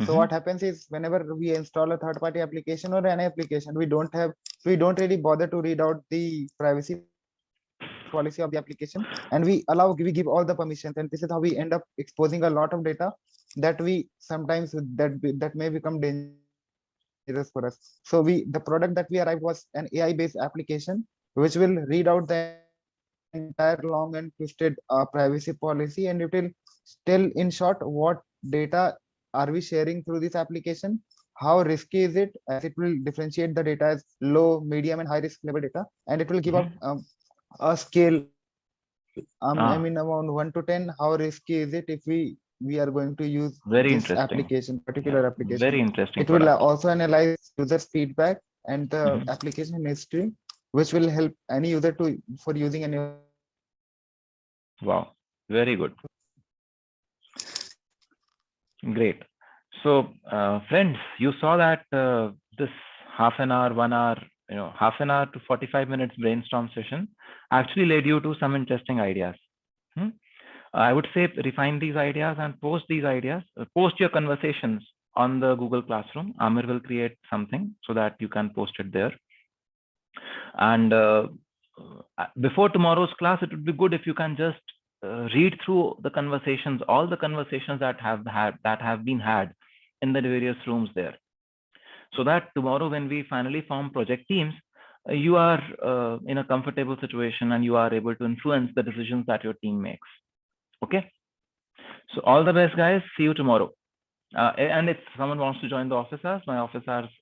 So what happens is whenever we install a third-party application or any application, we don't really bother to read out the privacy policy of the application, and we give all the permissions, and this is how we end up exposing a lot of data that we sometimes that may become dangerous for us. So the product that we arrived was an AI-based application which will read out the entire long and twisted privacy policy, and it will tell in short what data are we sharing through this application, how risky is it, as it will differentiate the data as low, medium and high risk level data, and it will give up a scale, I mean around 1 to 10, how risky is it if we are going to use this particular application. Very interesting. It will also analyze users feedback and the application history, which will help any user for using any. Wow, very good. Great. So friends, you saw that this half an hour, 1 hour, half an hour to 45 minutes brainstorm session actually led you to some interesting ideas. I would say refine these ideas and post these ideas, post your conversations on the Google Classroom. Amir will create something so that you can post it there. And before tomorrow's class, it would be good if you can just read through the conversations, all the conversations that have been had in the various rooms there, so that tomorrow when we finally form project teams, you are in a comfortable situation and you are able to influence the decisions that your team makes. Okay, so all the best, guys. See you tomorrow. And if someone wants to join the office hours, my office hours